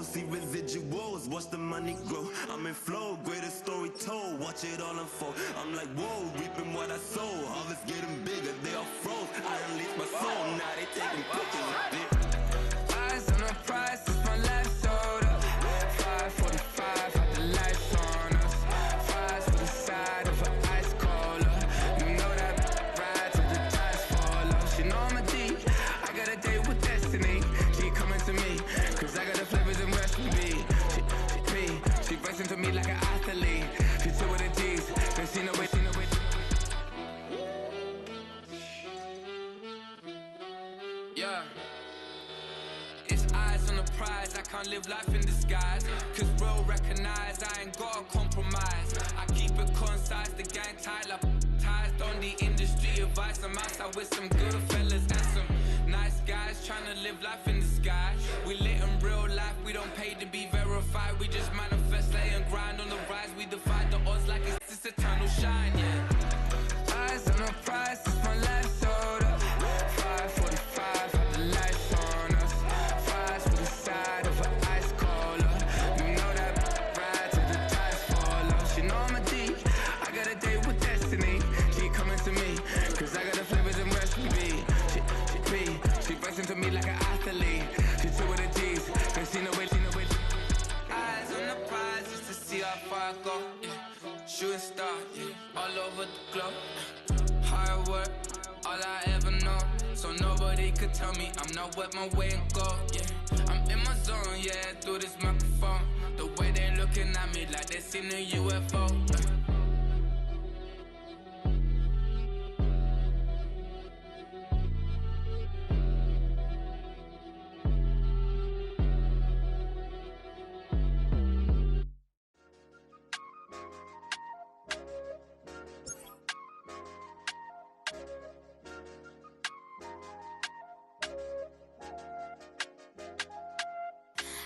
goals, see residuals, watch the money grow. I'm in flow, greatest story told, watch it all unfold. I'm like, whoa, reaping what I sow, harvest getting bigger, they all froze. I unleashed my soul, now they taking pictures of it. Eyes on the prize, it's my last soda. 5:45, had the lights on us. Fries with the side of an ice cola. You know that ride till the tires fall off. She know I'm a D, I got a date with destiny. She coming to me, cause I got the flavors and recipe. She racing to me like an athlete. She two with the D's, then she know it. Yeah. It's eyes on the prize, I can't live life in disguise. Cause real recognize, I ain't gotta compromise. I keep it concise, the gang tight like ties. On the industry advice, I'm outside with some good fellas and some nice guys. Trying to live life in the sky. We lit in real life, we don't pay to be verified. We just manifest, lay and grind on the rise. We defy the odds like it's this eternal shine, yeah. Eyes on the prize, it's my last soda. 5:45, had the lights on us. Fries with the side of an ice cola. You know that ride till the tires fall off. She know I'm a D, I got a date with destiny. She coming to me, cause I got the flavors and recipe. She racing to me like an athlete. She two with the D's, then she know it. Eyes on the prize just to see how far I go, yeah. Shooting star, yeah, all over the globe. Hard work, all I ever know. So nobody could tell me I'm not wet my way and go, yeah. I'm in my zone, yeah, through this microphone. The way they looking at me like they seen a UFO.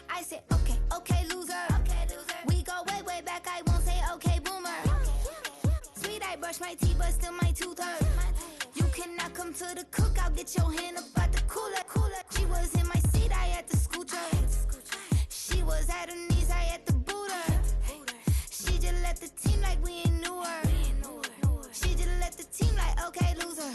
I said, okay, loser. We go way back, I won't say okay, boomer. Sweet, I brush my teeth, but still my tooth hurt. You cannot come to the cookout, get your hand up out the cooler. She was in my seat, I had to scoot her. She was at her knees, I had to boot her. She just left the team like we ain't knew her. She just left the team like, okay, loser.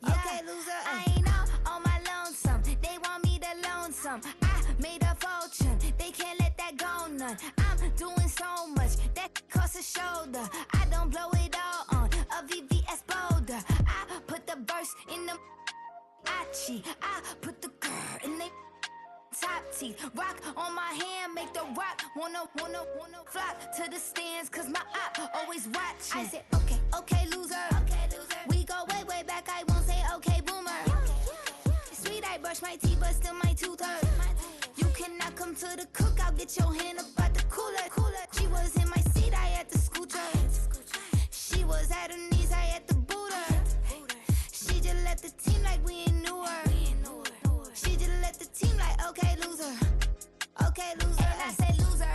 Okay, loser. I ain't out on my lonesome. They want me to loan some. I made a fortune. They can't let that go none. I'm doing so much that costs a shoulder. I don't blow it all on a VVS boulder. I put the verse in the I put the girl in the top teeth. Rock on my hand, make the rock wanna flock to the stands, cause my eye always watching. I said, okay, loser. We go way back, I won't say okay, boomer. Sweet, I brush my teeth, but still my tooth hurt. You cannot come to the cookout, get your hand up out the cooler. She was in my seat, I had to scoot her. She was at her knees, I had to boot her. She just left the team like we ain't knew her. She just left the team like, okay, loser. And I said, loser.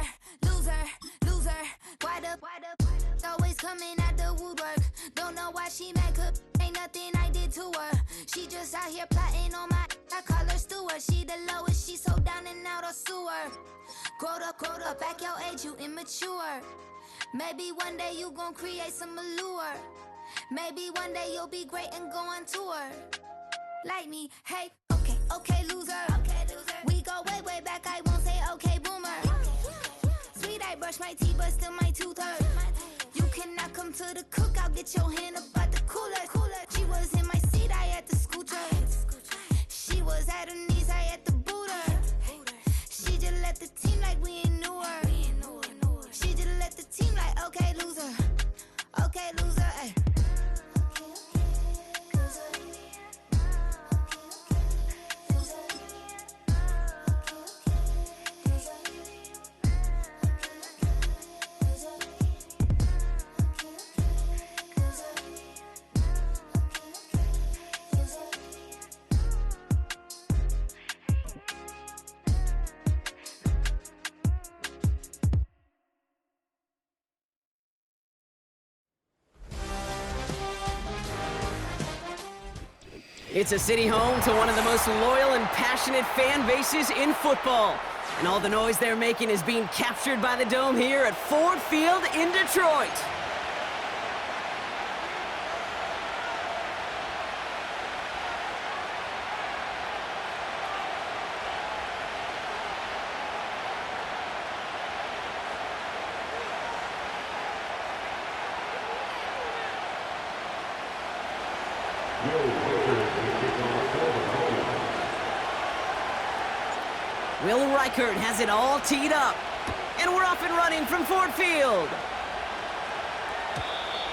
Why the always coming out the woodwork? Don't know why she mad, cause ain't nothing I did to her. She just out here plotting on my, I call her steward. She the lowest, she so down and out of sewer. Growed up, back your age, you immature. Maybe one day you gon' create some allure. Maybe one day you'll be great and go on tour. Like me, hey, okay, loser. We go way back, I won't say okay, boomer. Sweet, I brush my teeth, but still my tooth hurt. You cannot come to the cookout, get your hand up out the cooler. She was in my seat, I had to scoot her. She was at her knees, I had to boot her. She just left the team like we ain't knew her. She just left the team like, okay, loser. Ay. It's a city home to one of the most loyal and passionate fan bases in football. And all the noise they're making is being captured by the dome here at Ford Field in Detroit. Will Reichert has it all teed up. And we're off and running from Ford Field.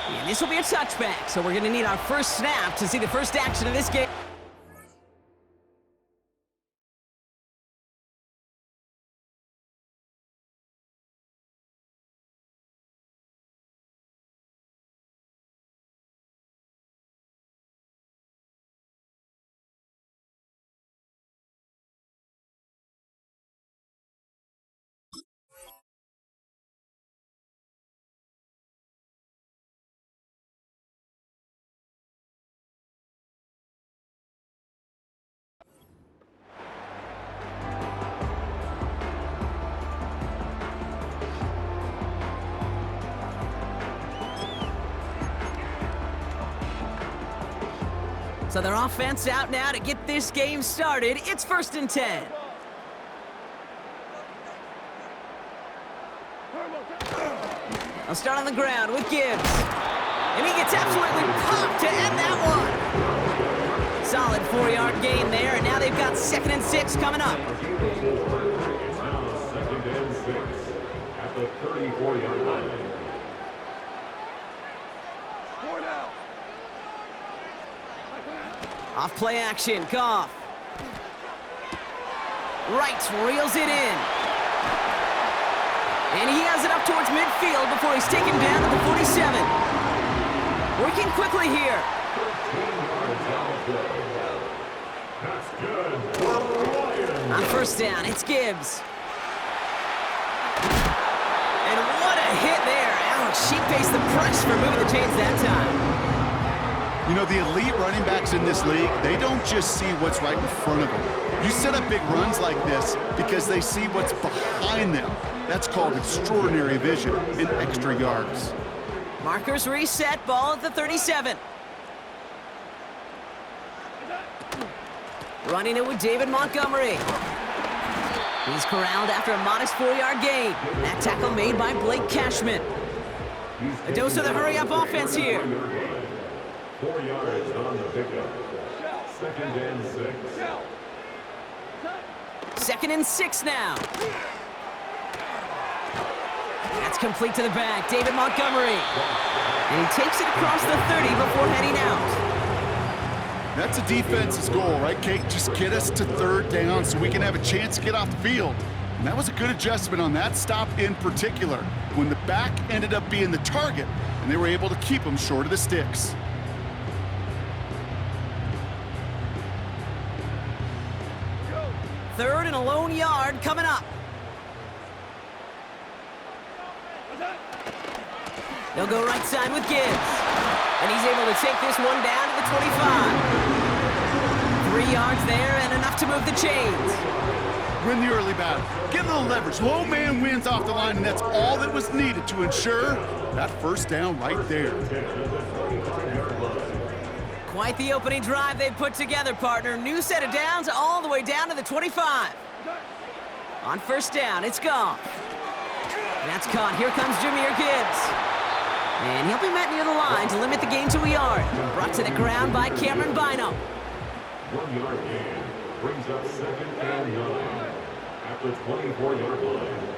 And this will be a touchback, so we're going to need our first snap to see the first action of this game. So their offense out now to get this game started. It's 1st and 10. I'll start on the ground with Gibbs. And he gets absolutely popped to end that one. Solid 4-yard gain there, and now they've got 2nd and 6 coming up. Now 2nd and 6 at the 34-yard line. Off play action, Goff. Wright reels it in. And he has it up towards midfield before he's taken down at the 47. Working quickly here. On 1st down, it's Gibbs. And what a hit there. Ouch, she faced the press for moving the chains that time. You know, the elite running backs in this league, they don't just see what's right in front of them. You set up big runs like this because they see what's behind them. That's called extraordinary vision and extra yards. Markers reset, ball at the 37. Running it with David Montgomery. He's corralled after a modest 4-yard gain. That tackle made by Blake Cashman. A dose of the hurry-up offense here. 4 yards on the pickup. 2nd and 6. 2nd and 6 now. That's complete to the back, David Montgomery. And he takes it across the 30 before heading out. That's a defense's goal, right, Kate? Just get us to 3rd down so we can have a chance to get off the field. And that was a good adjustment on that stop in particular, when the back ended up being the target, and they were able to keep him short of the sticks. 3rd and a lone yard coming up. They'll go right side with Gibbs. And he's able to take this one down to the 25. 3 yards there and enough to move the chains. Win the early battle. Get a little leverage. Low man wins off the line, and that's all that was needed to ensure that 1st down right there. Quite the opening drive they've put together, partner. New set of downs all the way down to the 25. On 1st down, it's Goff. That's caught. Here comes Jahmyr Gibbs. And he'll be met near the line to limit the gain to a yard. Brought to the ground by Cameron Bynum. 1 yard gain brings up 2nd and 9 at the 24-yard line.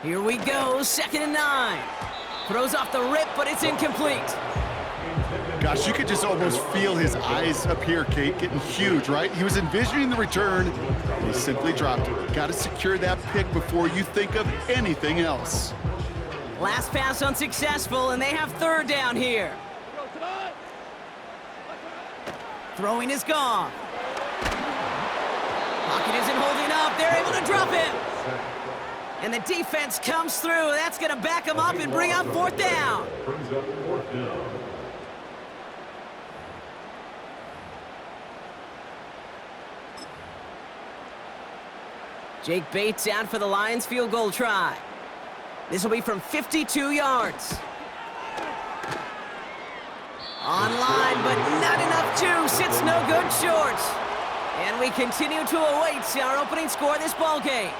Here we go, 2nd and 9. Throws off the rip, but it's incomplete. Gosh, you could just almost feel his eyes up here, Kate, getting huge, right? He was envisioning the return, and he simply dropped it. Got to secure that pick before you think of anything else. Last pass unsuccessful, and they have 3rd down here. Throwing is gone. Pocket isn't holding up. They're able to drop him. And the defense comes through. That's going to back him up and bring up 4th down. Brings up 4th down. Jake Bates out for the Lions field goal try. This will be from 52 yards. Online, but not enough juice. It's no good short. And we continue to await our opening score of this ballgame.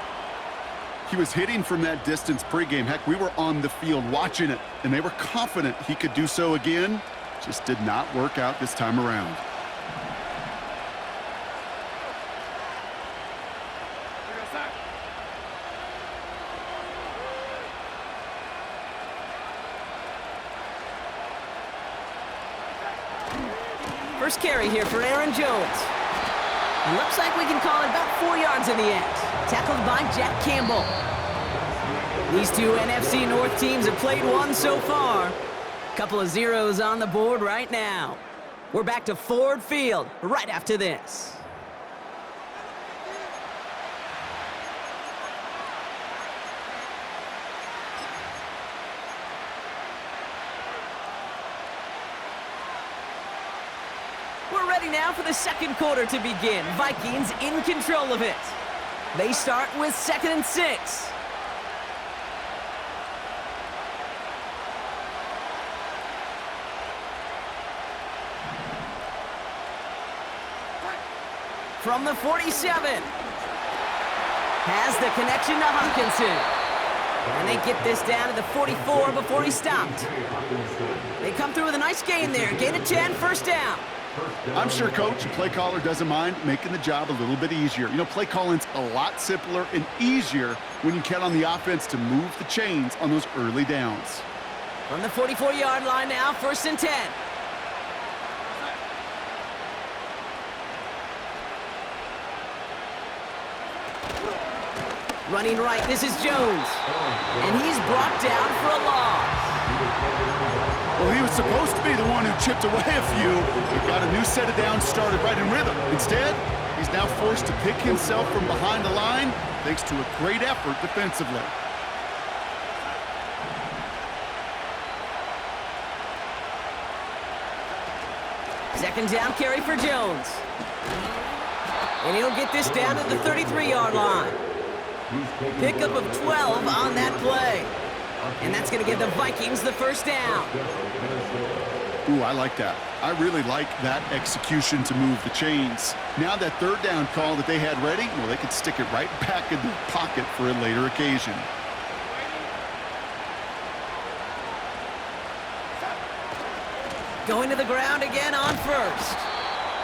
He was hitting from that distance pregame. Heck, we were on the field watching it, and they were confident he could do so again. Just did not work out this time around. First carry here for Aaron Jones. It looks like we can call it about 4 yards in the end. Tackled by Jack Campbell. These two NFC North teams have played one so far. Couple of zeros on the board right now. We're back to Ford Field right after this. We're ready now for the second quarter to begin. Vikings in control of it. They start with 2nd and 6. From the 47. Has the connection to Hawkinson. And they get this down to the 44 before he stopped. They come through with a nice gain there. Gain of 10, first down. I'm sure coach and play caller doesn't mind making the job a little bit easier. You know, play calling's a lot simpler and easier when you count on the offense to move the chains on those early downs. From the 44-yard line now, 1st and 10. Running right, this is Jones. And he's brought down for a loss. Well, he was supposed to be the one who chipped away a few. He got a new set of downs started right in rhythm. Instead, he's now forced to pick himself from behind the line thanks to a great effort defensively. Second down carry for Jones. And he'll get this down to the 33-yard line. Pickup of 12 on that play. And that's going to give the Vikings the first down. Ooh, I like that. I really like that execution to move the chains. Now that third down call that they had ready, well, they could stick it right back in their pocket for a later occasion. Going to the ground again on first.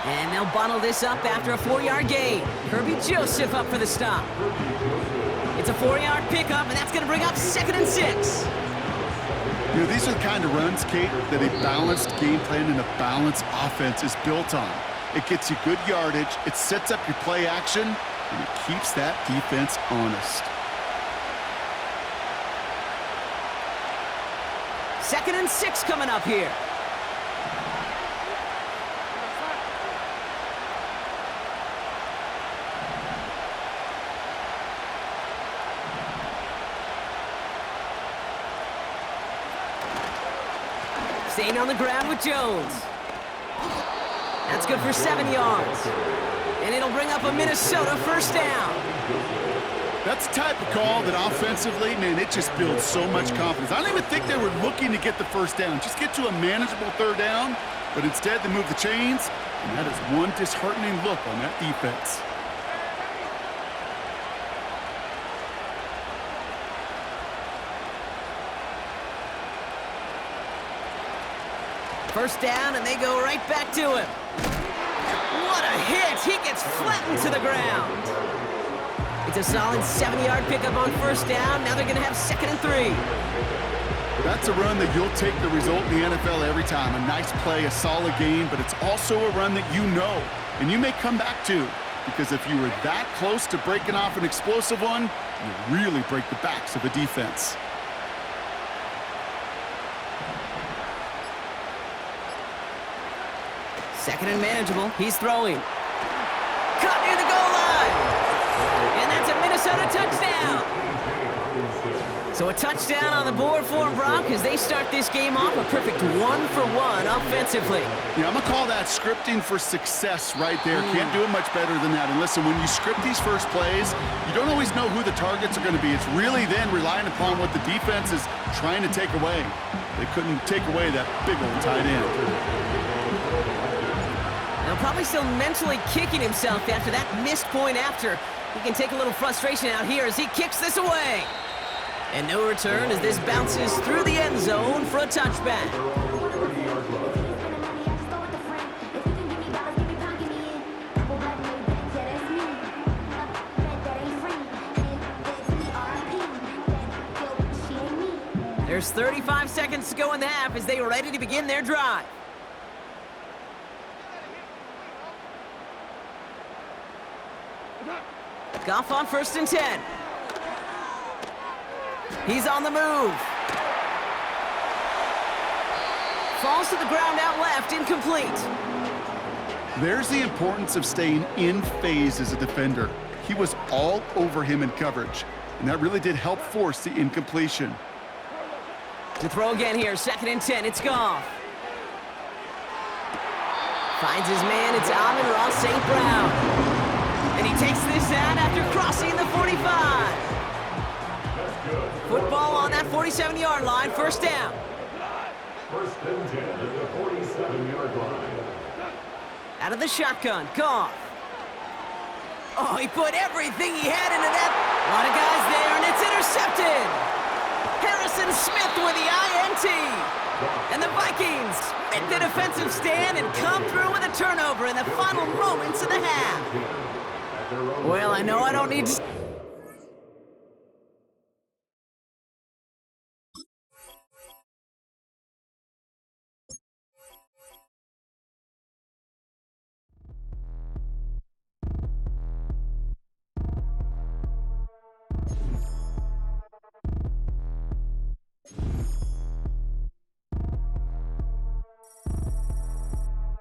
And they'll bottle this up after a 4-yard gain. Kirby Joseph up for the stop. It's a 4-yard pickup, and that's going to bring up 2nd and 6. You know, these are the kind of runs, Kate, that a balanced game plan and a balanced offense is built on. It gets you good yardage, it sets up your play action, and it keeps that defense honest. 2nd and 6 coming up here. Staying on the ground with Jones. That's good for 7 yards. And it'll bring up a Minnesota first down. That's the type of call that offensively, man, it just builds so much confidence. I don't even think they were looking to get the first down. Just get to a manageable third down. But instead, they move the chains. And that is one disheartening look on that defense. First down, and they go right back to him. What a hit! He gets flattened to the ground. It's a solid 7-yard pickup on first down. Now they're going to have 2nd and 3. That's a run that you'll take the result in the NFL every time. A nice play, a solid game, but it's also a run that you know, and you may come back to. Because if you were that close to breaking off an explosive one, you really break the backs of the defense. Second and manageable. He's throwing. Caught near the goal line. And that's a Minnesota touchdown. So a touchdown on the board for them, Brock, as they start this game off a perfect 1-for-1 offensively. Yeah, I'm going to call that scripting for success right there. Can't do it much better than that. And listen, when you script these first plays, you don't always know who the targets are going to be. It's really then relying upon what the defense is trying to take away. They couldn't take away that big old tight end. Now probably still mentally kicking himself after that missed point after. He can take a little frustration out here as he kicks this away. And no return as this bounces through the end zone for a touchback. There's 35 seconds to go in the half as they are ready to begin their drive. Goff on 1st and 10. He's on the move. Falls to the ground out left, incomplete. There's the importance of staying in phase as a defender. He was all over him in coverage, and that really did help force the incompletion. To throw again here, 2nd and 10, it's Goff. Finds his man, it's Amon-Ra St. Brown. And he takes this out after crossing the 45. Football on that 47-yard line, 1st down. 1st and 10 at the 47-yard line. Out of the shotgun, Goff. Oh, he put everything he had into that. A lot of guys there, and it's intercepted. Harrison Smith with the INT. And the Vikings make the defensive stand and come through with a turnover in the final moments of the half. Well, I know I don't need to...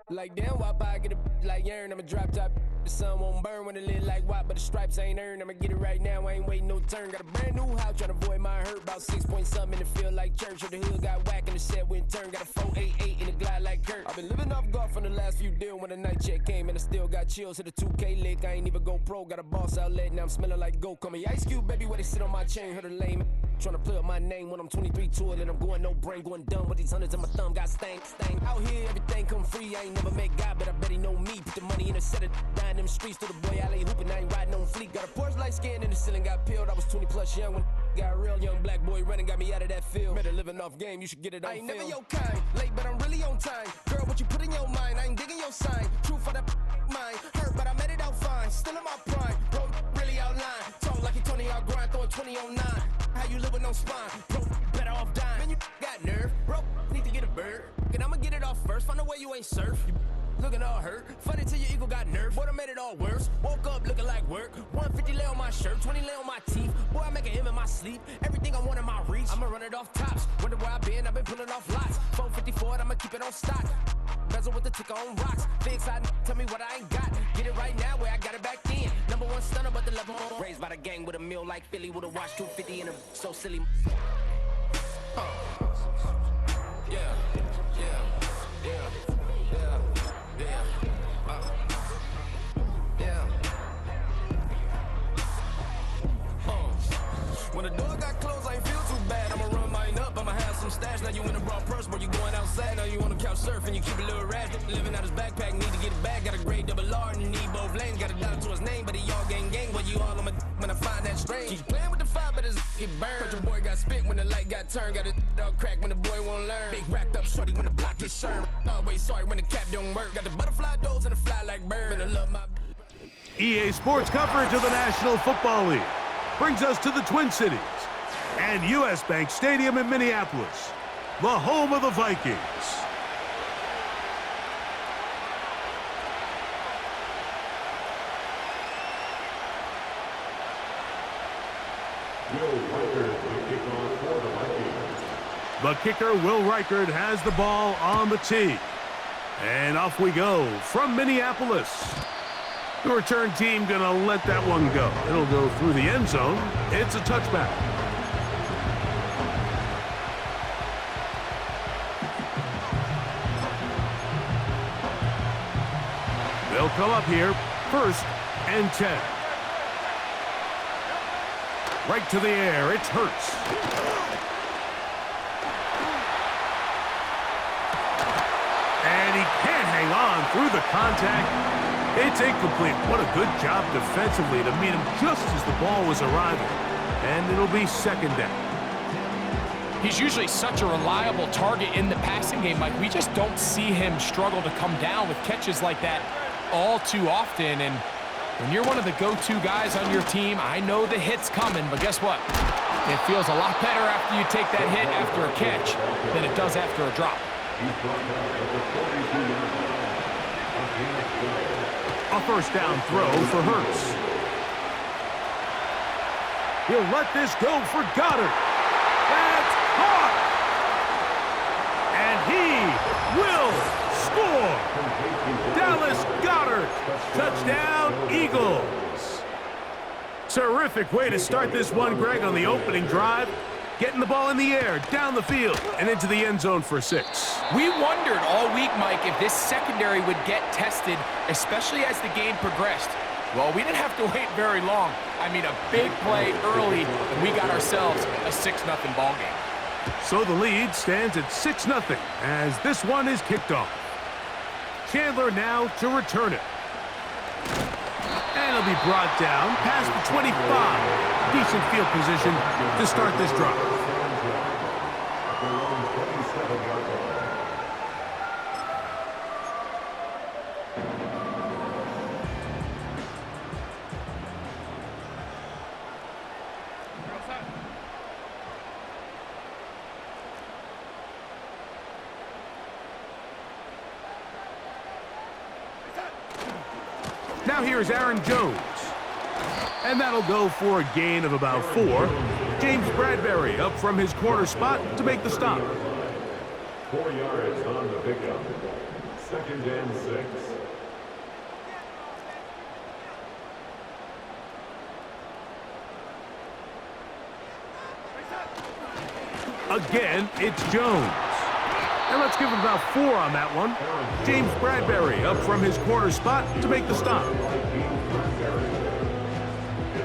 Like damn, why I get a like urn? I'ma drop top. The sun won't burn when it lit like white, but the stripes ain't earned. I'ma get it right now, I ain't waiting no turn. Got a brand new house, tryna avoid my hurt. About 6 point something in the field like church. Or the hood got whack and the set went turn. Got a 488 in the glide like Kurt. I've been living off golf from the last few deals. When the night check came and I still got chills. Hit a 2K lick, I ain't even go pro. Got a boss outlet, now I'm smelling like gold. Call me Ice Cube, baby, where they sit on my chain. Heard a lame. Tryna play up my name when I'm 23 to it, and I'm going no brain, going dumb with these hundreds in my thumb. Got stank. Out here, everything come free. I ain't never met God, but I bet he know me. Put the money in a set of dying them streets to the boy alley hooping. I ain't riding on fleek. Got a Porsche light skin in the ceiling, got peeled. I was 20 plus young when got real. Young black boy running, got me out of that field. Better living off game, you should get it on film. I ain't never your kind, late but I'm really on time. Girl, what you put in your mind, I ain't digging your sign. True for that mine, hurt but I made it out fine. Still in my prime, bro, really outline. Talk like you Tony, I'll grind, throwing 20 on 9. How you live with no spine, bro, better off dying. Man, you got nerve, bro, need to get a bird. And I'ma get it off first, find a way you ain't surf. You looking all hurt, funny till your ego got nerve. Boy, I made it all worse, woke up looking like work. 150 lay on my shirt, 20 lay on my teeth. Boy, I make an M in my sleep, everything I want in my reach. I'ma run it off tops, wonder where I been, I've been pulling off lots. 454, I'ma keep it on stock. Bezel with the ticker on rocks. Big side, tell me what I ain't got. Get it right now where I got it back then. Number one stunner, but the level on. Raised by the gang with a meal like Philly with a watch 250 and a so silly. Yeah, yeah, yeah, yeah, yeah, When the door got closed, I ain't feel too bad. I'ma run mine up, I'ma have some stash. Now you in a broad purse, but you going outside. Now you on the couch surfing, you keep a little rash. Living out his backpack, need to get it back. Got a grade double R and you need both lanes. Got a dollar to his name, but he all gang. Well, you all on my when I find that strange. Keep playing with the fire, but his get burned. But your boy got spit when the light got turned. Got it all crack when the boy won't learn. Big racked up shorty when the block gets shurned. Always sorry when the cap don't work. Got the butterfly doors and the fly like bird. And I love my EA Sports coverage of the National Football League brings us to the Twin Cities and U.S. Bank Stadium in Minneapolis, the home of the Vikings. The kicker, Will Reichard, has the ball on the tee. And off we go from Minneapolis. The return team going to let that one go. It'll go through the end zone. It's a touchback. come up here, 1st and 10. Right to the air, it's Hurts. And he can't hang on through the contact. It's incomplete. What a good job defensively to meet him just as the ball was arriving. And it'll be 2nd down. He's usually such a reliable target in the passing game, Mike. We just don't see him struggle to come down with catches like that all too often. And when you're one of the go-to guys on your team, I know the hit's coming, but guess what? It feels a lot better after you take that hit after a catch than it does after a drop. A 1st down throw for Hurts. He'll let this go for Goddard. That's caught! And he will score! Dallas Goedert, touchdown Eagles. Terrific way to start this one, Greg, on the opening drive. Getting the ball in the air, down the field, and into the end zone for 6. We wondered all week, Mike, if this secondary would get tested, especially as the game progressed. Well, we didn't have to wait very long. I mean, a big play early, and we got ourselves a 6-0 ball game. So the lead stands at 6-0 as this one is kicked off. Chandler now to return it. And it'll be brought down past the 25. Decent field position to start this drive. Now here's Aaron Jones. And that'll go for a gain of about 4. James Bradbury up from his corner spot to make the stop. 4 yards on the pickup. 2nd and 6. Again, it's Jones. And let's give him about 4 on that one. James Bradbury up from his corner spot to make the stop.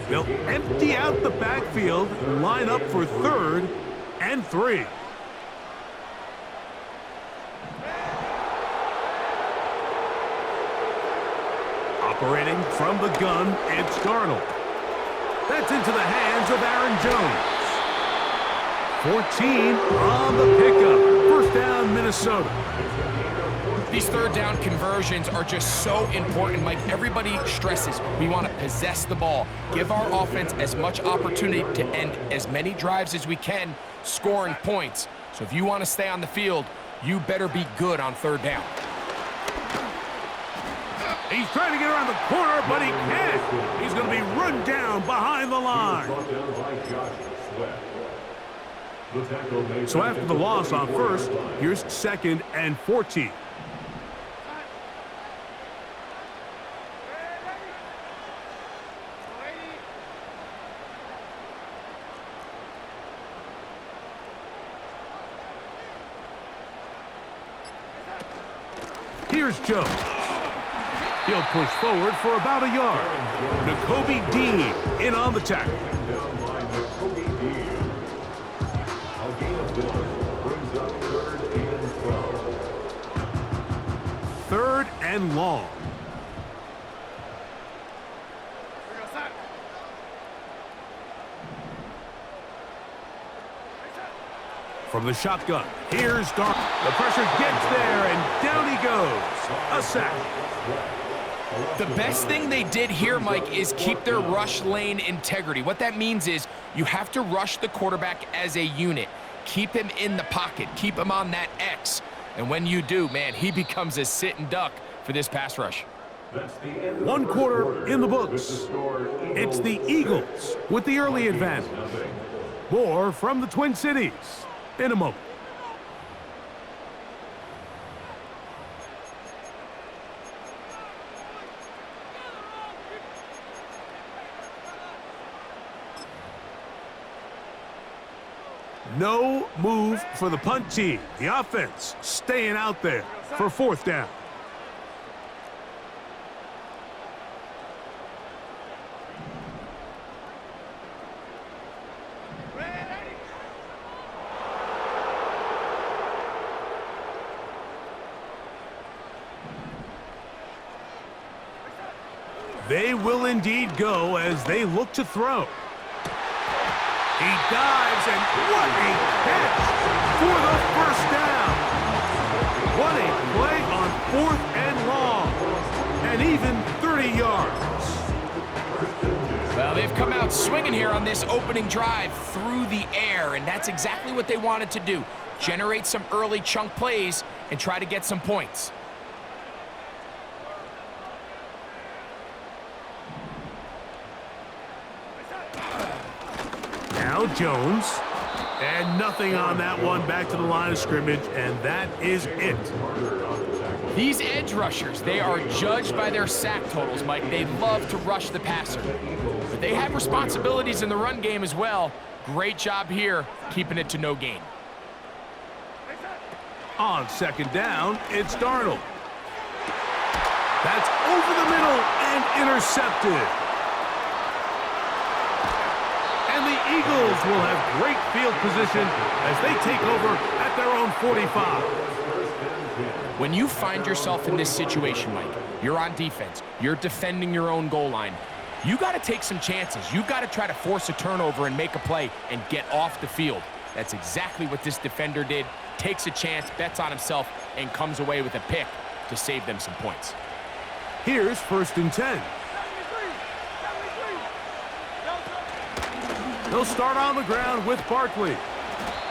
They'll empty out the backfield and line up for 3rd and 3. Operating from the gun, it's Darnold. That's into the hands of Aaron Jones. 14 on the pickup. 1st down, Minnesota. These 3rd down conversions are just so important, Mike. Everybody stresses we want to possess the ball, give our offense as much opportunity to end as many drives as we can, scoring points. So if you want to stay on the field, you better be good on 3rd down. He's trying to get around the corner, but he can't. He's going to be run down behind the line. So after the loss on 1st, here's 2nd and 14. Here's Jones. He'll push forward for about a yard. Nakobe Dean in on the tackle. 3rd and long. From the shotgun, here's Darnold. The pressure gets there, and down he goes. A sack. The best thing they did here, Mike, is keep their rush lane integrity. What that means is you have to rush the quarterback as a unit. Keep him in the pocket. Keep him on that X. And when you do, man, he becomes a sit and duck for this pass rush. 1 quarter in the books. It's the Eagles with the early advantage. More from the Twin Cities in a moment. No move for the punt team. The offense staying out there for 4th down. They will indeed go as they look to throw. He dives, and what a catch for the first down. What a play on 4th and long, and even 30 yards. Well, they've come out swinging here on this opening drive through the air, and that's exactly what they wanted to do. Generate some early chunk plays and try to get some points. Now Jones, and nothing on that one, back to the line of scrimmage, and that is it. These edge rushers, they are judged by their sack totals, Mike. They love to rush the passer. But they have responsibilities in the run game as well. Great job here, keeping it to no gain. On 2nd down, it's Darnold. That's over the middle and intercepted. And the Eagles will have great field position as they take over at their own 45. When you find yourself in this situation, Mike, you're on defense, you're defending your own goal line, you got to take some chances. You got to try to force a turnover and make a play and get off the field. That's exactly what this defender did. Takes a chance, bets on himself, and comes away with a pick to save them some points. Here's 1st and 10. They'll start on the ground with Barkley.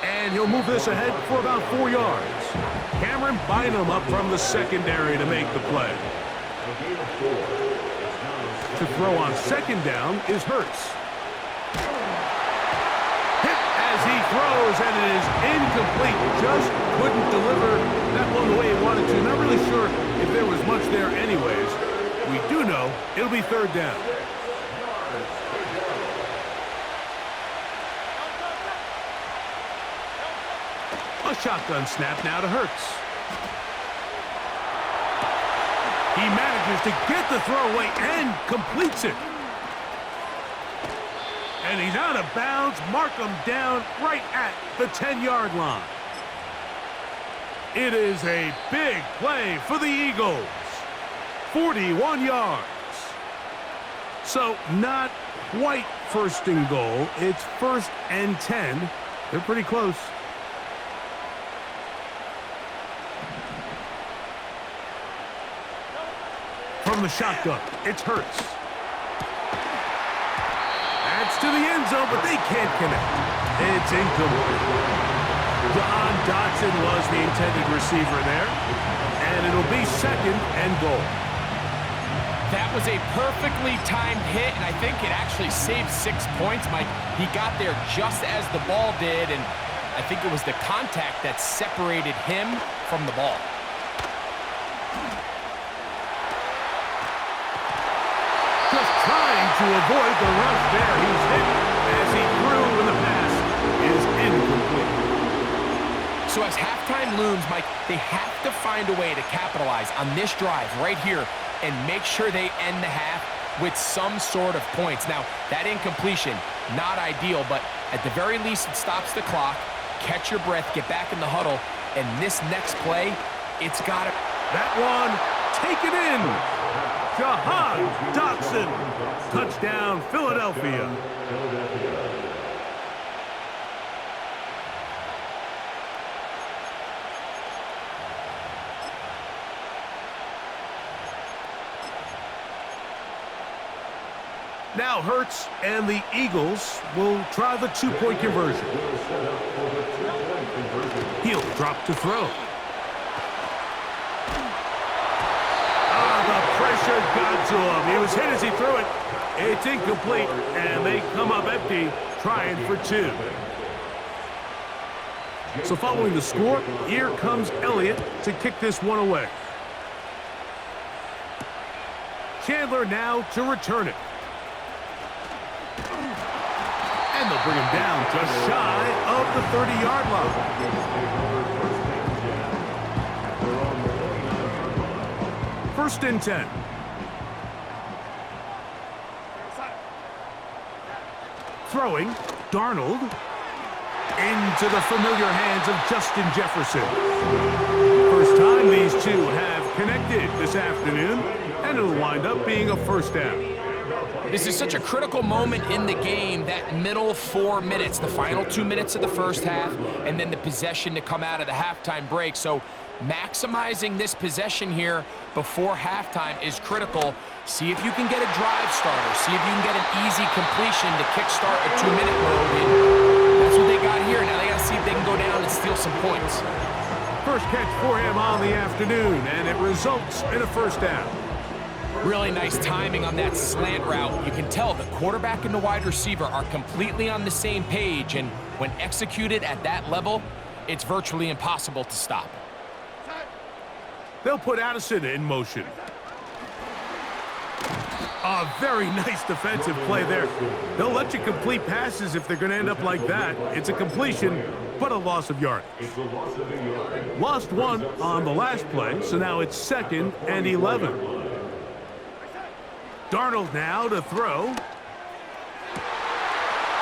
And he'll move this ahead for about 4 yards. Cameron Bynum up from the secondary to make the play. To throw on 2nd down is Hurts. Hit as he throws, and it is incomplete. Just couldn't deliver that one the way he wanted to. Not really sure if there was much there anyways. We do know it'll be 3rd down. A shotgun snap now to Hurts. He manages to get the throwaway and completes it. And he's out of bounds. Mark him down right at the 10-yard line. It is a big play for the Eagles. 41 yards. So not quite 1st and goal. It's 1st and 10. They're pretty close. From the shotgun, it's Hurts. That's to the end zone, but they can't connect. It's incomplete. John Dotson was the intended receiver there, and it'll be 2nd and goal. That was a perfectly timed hit, and I think it actually saved 6 points, Mike. He got there just as the ball did, and I think it was the contact that separated him from the ball. Just trying to avoid the rush there. He's hit as he threw, and the pass is incomplete. So as halftime looms, Mike, they have to find a way to capitalize on this drive right here and make sure they end the half with some sort of points. Now, that incompletion, not ideal, but at the very least, it stops the clock. Catch your breath, get back in the huddle, and this next play, it's got to... That one, take it in. Jahan Dotson. Touchdown, Philadelphia. Now Hurts and the Eagles will try the 2-point conversion. He'll drop to throw. The pressure got to him. He was hit as he threw it. It's incomplete, and they come up empty, trying for 2. So following the score, here comes Elliott to kick this one away. Chandler now to return it. And they'll bring him down just shy of the 30-yard line. 1st and 10. Throwing, Darnold into the familiar hands of Justin Jefferson. First time these two have connected this afternoon, and and it'll wind up being a first down. This is such a critical moment in the game, that middle 4 minutes, the final 2 minutes of the first half, and then the possession to come out of the halftime break. So maximizing this possession here before halftime is critical. See if you can get a drive starter. See if you can get an easy completion to kickstart a 2-minute mode. And that's what they got here. Now they got to see if they can go down and steal some points. First catch for him on the afternoon, and it results in a first down. Really nice timing on that slant route. You can tell the quarterback and the wide receiver are completely on the same page, and when executed at that level, it's virtually impossible to stop. They'll put Addison in motion. A very nice defensive play there. They'll let you complete passes if they're going to end up like that. It's a completion, but a loss of yardage. Lost one on the last play, so now it's 2nd and 11. Darnold now to throw.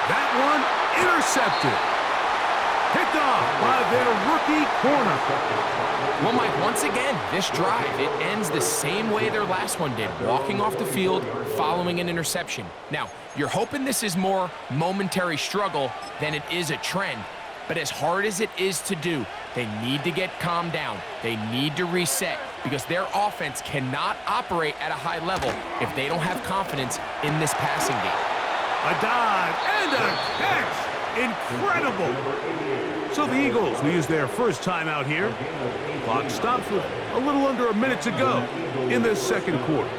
That one intercepted. Picked off by their rookie corner. Well, Mike, once again, this drive, it ends the same way their last one did, walking off the field following an interception. Now, you're hoping this is more momentary struggle than it is a trend, but as hard as it is to do, they need to get calmed down. They need to reset because their offense cannot operate at a high level if they don't have confidence in this passing game. A dive and a catch. Incredible. So the Eagles will use their first timeout here. Clock stops with a little under a minute to go in the second quarter.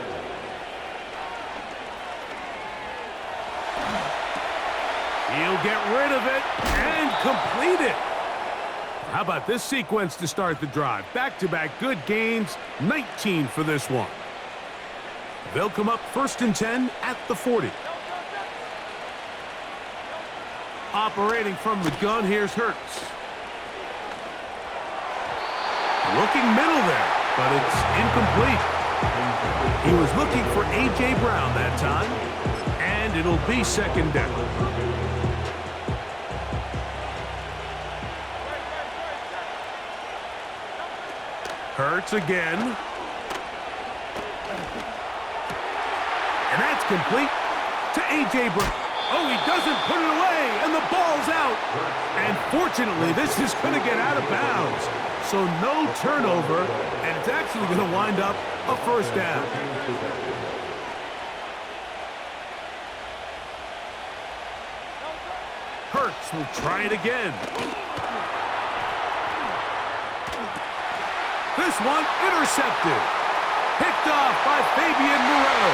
He'll get rid of it and complete it. How about this sequence to start the drive? Back-to-back good gains, 19 for this one. They'll come up 1st and 10 at the 40. Operating from the gun, here's Hurts. Looking middle there, but it's incomplete. He was looking for A.J. Brown that time, and it'll be 2nd down. Hurts again. And that's complete to A.J. Brown. Oh, he doesn't put it away, and the ball's out. And fortunately, this is going to get out of bounds. So no turnover, and it's actually going to wind up a first down. Hurts will try it again. This one intercepted. Picked off by Fabian Moreau.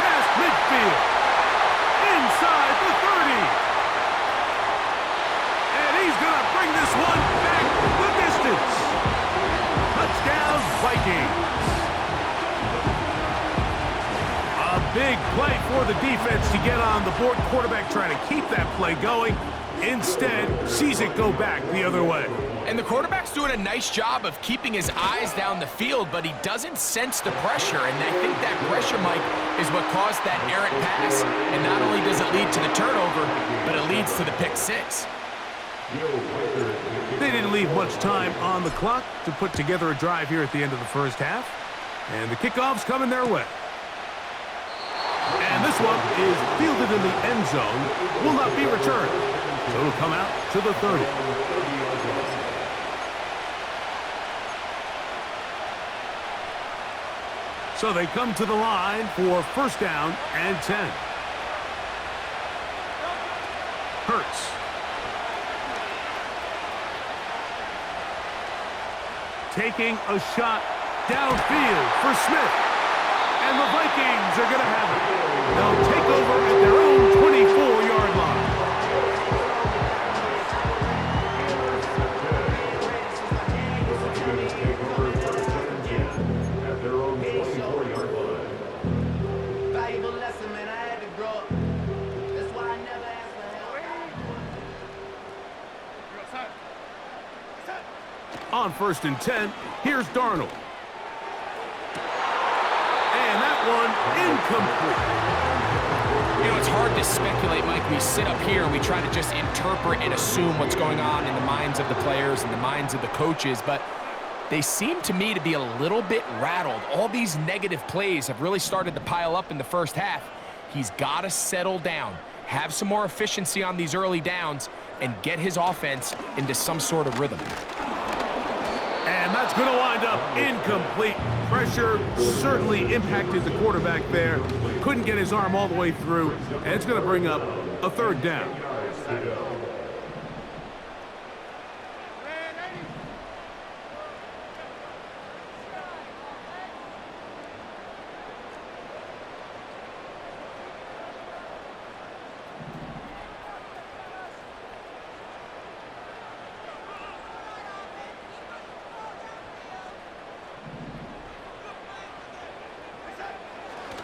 Past midfield. Inside the 30. And he's going to bring this one back the distance. Touchdown, Vikings. A big play for the defense to get on the board. Quarterback trying to keep that play going. Instead, sees it go back the other way. And the quarterback's doing a nice job of keeping his eyes down the field, but he doesn't sense the pressure. And I think that pressure, Mike, is what caused that errant pass. And not only does it lead to the turnover, but it leads to the pick 6. They didn't leave much time on the clock to put together a drive here at the end of the first half. And the kickoff's coming their way. And this one is fielded in the end zone. Will not be returned. So it'll come out to the 30. So they come to the line for 1st down and 10. Hurts. Taking a shot downfield for Smith. And the Vikings are going to have it. They'll take over at their own 24-yard line. On 1st and 10, here's Darnold. And that one incomplete. You know, it's hard to speculate, Mike. We sit up here and we try to just interpret and assume what's going on in the minds of the players and the minds of the coaches, but they seem to me to be a little bit rattled. All these negative plays have really started to pile up in the first half. He's got to settle down, have some more efficiency on these early downs, and get his offense into some sort of rhythm. And that's going to wind up incomplete. Pressure certainly impacted the quarterback there. Couldn't get his arm all the way through, and it's going to bring up a third down.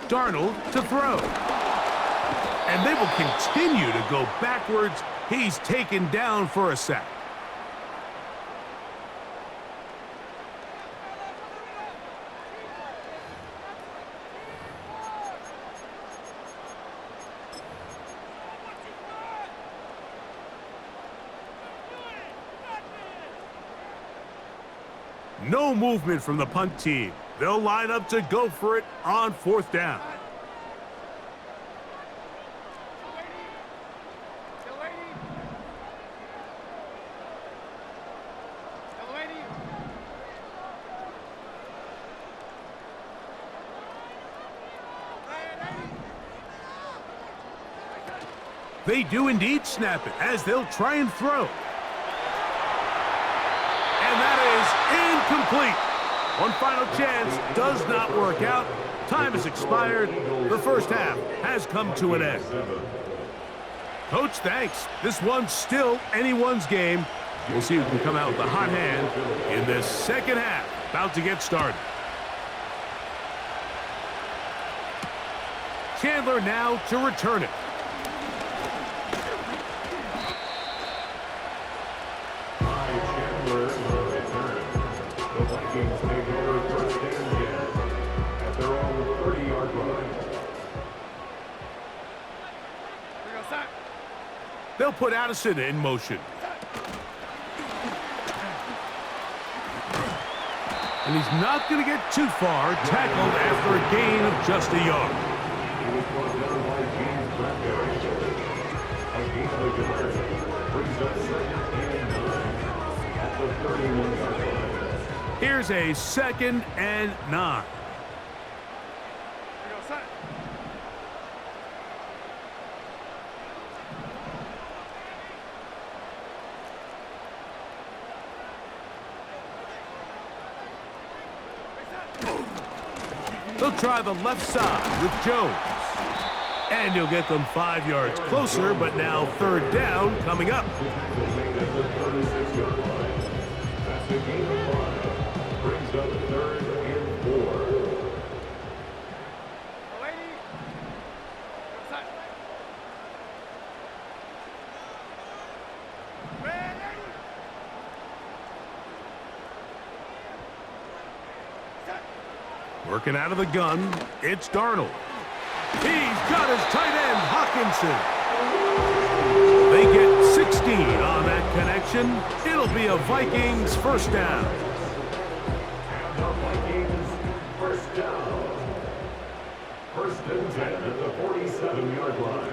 Darnold to throw. And they will continue to go backwards. He's taken down for a sack. No movement from the punt team. They'll line up to go for it on fourth down. They do indeed snap it as they'll try and throw. And that is incomplete. One final chance does not work out. Time has expired. The first half has come to an end. Coach, thanks. This one's still anyone's game. We'll see who can come out with a hot hand in this second half. About to get started. Chandler now to return it. They'll put Addison in motion. And he's not going to get too far. Tackled after a gain of just a yard. Here's a 2nd and 9. They'll try the left side with Jones. And he'll get them 5 yards closer, but now third down coming up. Working out of the gun, it's Darnold. He's got his tight end, Hawkinson. They get 16 on that connection. It'll be a Vikings first down. And the Vikings first down. 1st and 10 at the 47-yard line.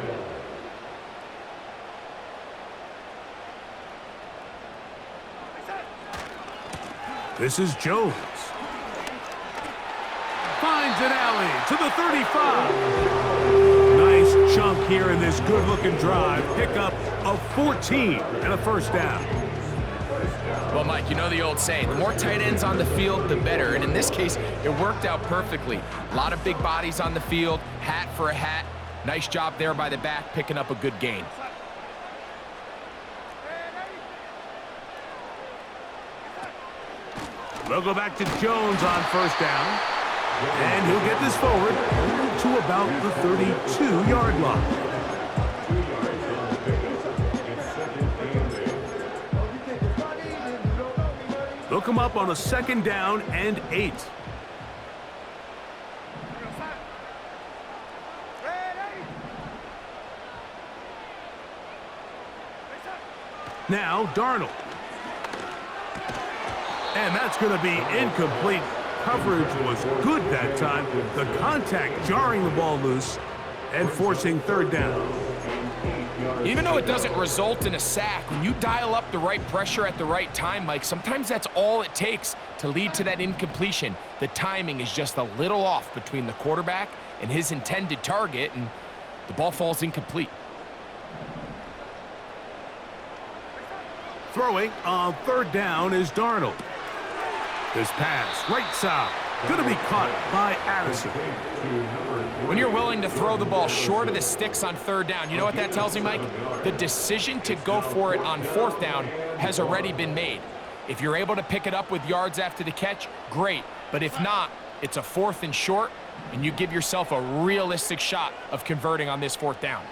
This is Jones. Finds an alley to the 35. Nice chunk here in this good-looking drive. Pick up of 14 and a first down. Well, Mike, you know the old saying, the more tight ends on the field, the better. And in this case, it worked out perfectly. A lot of big bodies on the field, hat for a hat. Nice job there by the back, picking up a good gain. They'll go back to Jones on first down. And he'll get this forward to about the 32-yard line. They'll come up on a 2nd down and 8. Now Darnold. And that's going to be incomplete. Coverage was good that time. The contact jarring the ball loose and forcing third down. Even though it doesn't result in a sack, when you dial up the right pressure at the right time, Mike, sometimes that's all it takes to lead to that incompletion. The timing is just a little off between the quarterback and his intended target, and the ball falls incomplete. Throwing on third down is Darnold. This pass, right side, going to be caught by Addison. When you're willing to throw the ball short of the sticks on third down, you know what that tells me, Mike? The decision to go for it on fourth down has already been made. If you're able to pick it up with yards after the catch, great. But if not, it's a 4th and short, and you give yourself a realistic shot of converting on this fourth down.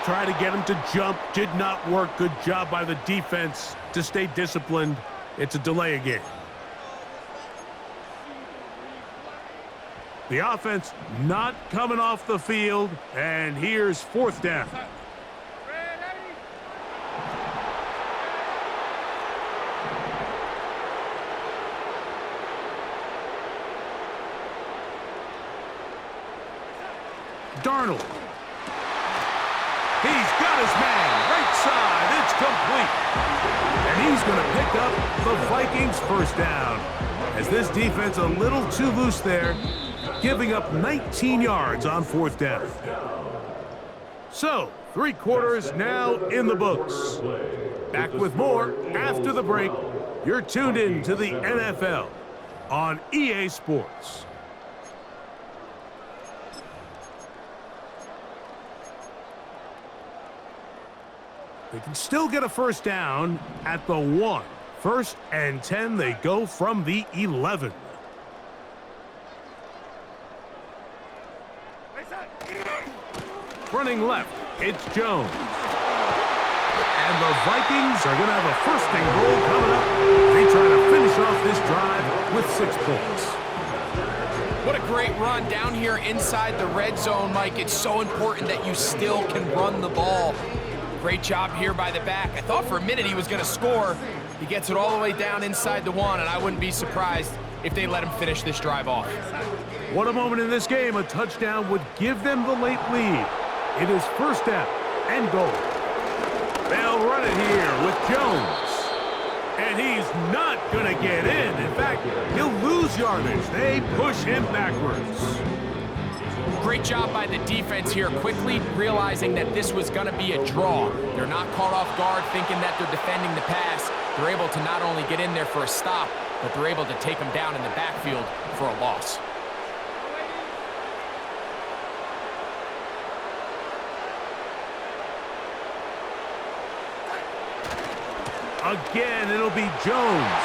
Try to get him to jump. Did not work. Good job by the defense to stay disciplined. It's a delay again. The offense not coming off the field. And here's fourth down. Darnold. He's got his man, right side, it's complete. And he's going to pick up the Vikings' first down. As this defense a little too loose there, giving up 19 yards on fourth down. So, 3 quarters now in the books. Back with more after the break. You're tuned in to the NFL on EA Sports. They can still get a first down at the 1. 1st and 10, they go from the 11. Running left, it's Jones. And the Vikings are going to have a 1st and goal coming up. They try to finish off this drive with 6 points. What a great run down here inside the red zone, Mike. It's so important that you still can run the ball. Great job here by the back. I thought for a minute he was going to score. He gets it all the way down inside the 1, and I wouldn't be surprised if they let him finish this drive off. What a moment in this game. A touchdown would give them the late lead. It is 1st down and goal. They'll run it here with Jones. And he's not going to get in. In fact, he'll lose yardage. They push him backwards. Great job by the defense here, quickly realizing that this was going to be a draw. They're not caught off guard thinking that they're defending the pass. They're able to not only get in there for a stop, but they're able to take them down in the backfield for a loss. Again, it'll be Jones.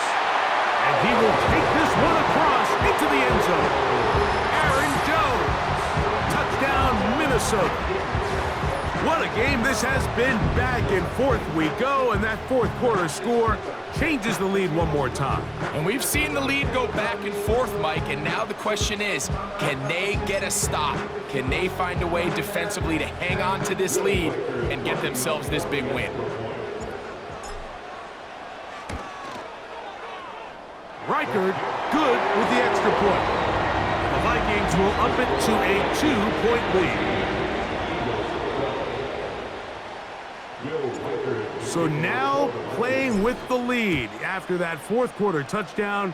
And he will take this one across into the end zone. Aaron Jones. Touchdown, Minnesota. What a game this has been. Back and forth we go, and that 4th quarter score changes the lead one more time. And we've seen the lead go back and forth, Mike, and now the question is, can they get a stop? Can they find a way defensively to hang on to this lead and get themselves this big win? Reichard, good with the extra point. The Vikings will up it to a 2-point lead. So now playing with the lead after that 4th quarter touchdown.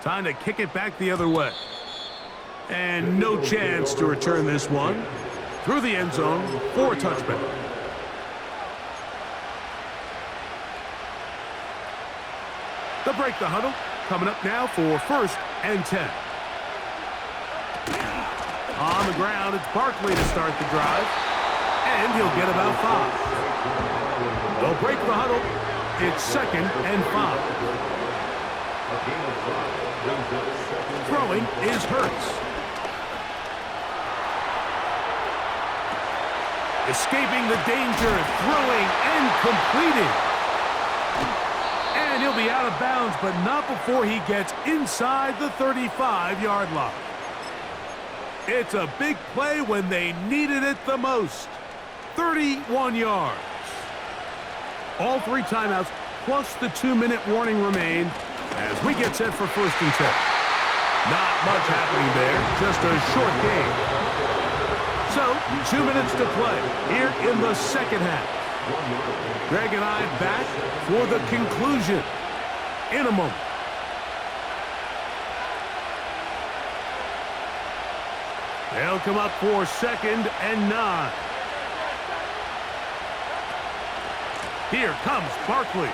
Time to kick it back the other way. And no chance to return this one. Through the end zone for a touchback. They'll break the huddle. Coming up now for 1st and 10. On the ground, it's Barkley to start the drive. And he'll get about 5. They'll break the huddle. It's 2nd and 5. Throwing is Hurts. Escaping the danger, throwing and completing. And And he'll be out of bounds, but not before he gets inside the 35-yard line. It's a big play when they needed it the most. 31 yards. All 3 timeouts plus the 2-minute warning remain as we get set for 1st and 10. Not much happening there, just a short game. So, 2 minutes to play here in the second half. Greg and I back for the conclusion in a moment. They'll come up for 2nd and 9. Here comes Barkley.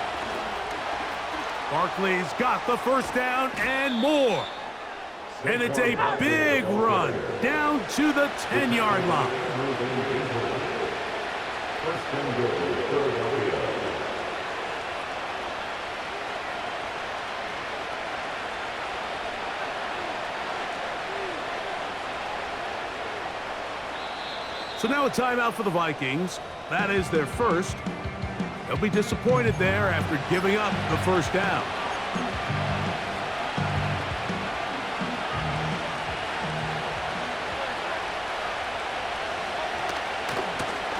Barkley's got the 1st down and more. And it's a big run down to the 10-yard line. So now a timeout for the Vikings. That is their first. They'll be disappointed there after giving up the 1st down.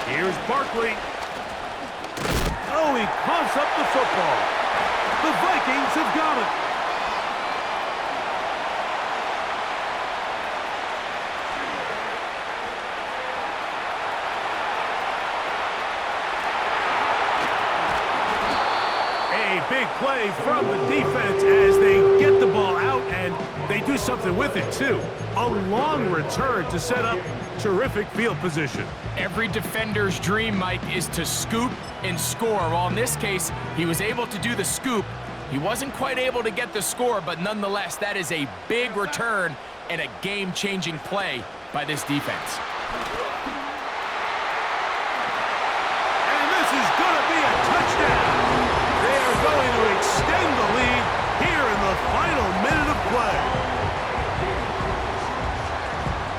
Here's Barkley. Oh, he coughs up the football. The Vikings have got it. A big play from the defense as they get the ball out, and they do something with it, too. A long return to set up terrific field position. Every defender's dream, Mike, is to scoop and score. Well, in this case, he was able to do the scoop. He wasn't quite able to get the score, but nonetheless, that is a big return and a game-changing play by this defense. And this is going to be a touchdown. They are going to extend the lead here in the final minute of play.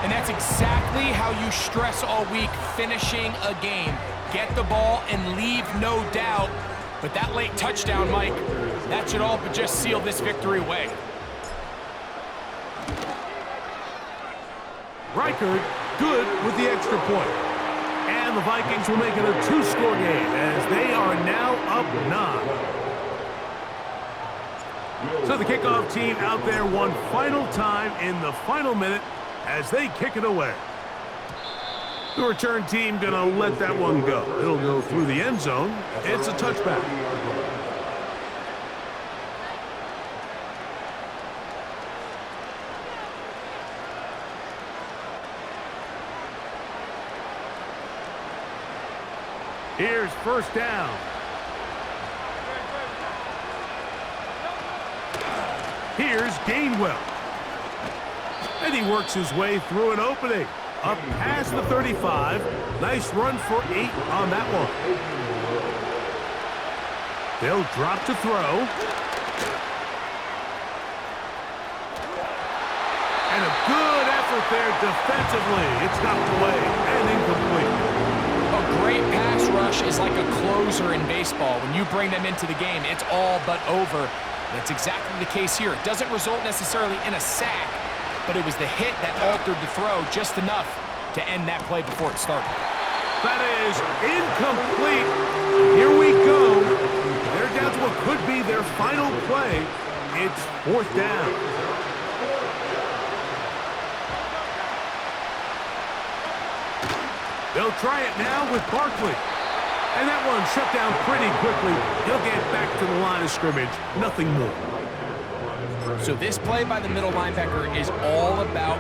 And that's exactly how you stress all week, finishing a game. Get the ball and leave no doubt. But that late touchdown, Mike, that should all but just seal this victory away. Reichard good with the extra point. And the Vikings will make it a 2-score game as they are now up 9. So the kickoff team out there one final time in the final minute as they kick it away. The return team gonna let that one go. It'll go through the end zone. It's a touchback. Here's 1st down. Here's Gainwell. And he works his way through an opening. Up past the 35. Nice run for 8 on that one. They'll drop to throw. And a good effort there defensively. It's knocked away and incomplete. A great pass rush is like a closer in baseball. When you bring them into the game, it's all but over. That's exactly the case here. It doesn't result necessarily in a sack, but it was the hit that altered the throw just enough to end that play before it started. That is incomplete. Here we go. They're down to what could be their final play. It's 4th down. They'll try it now with Barkley. And that one shut down pretty quickly. He'll get back to the line of scrimmage. Nothing more. So this play by the middle linebacker is all about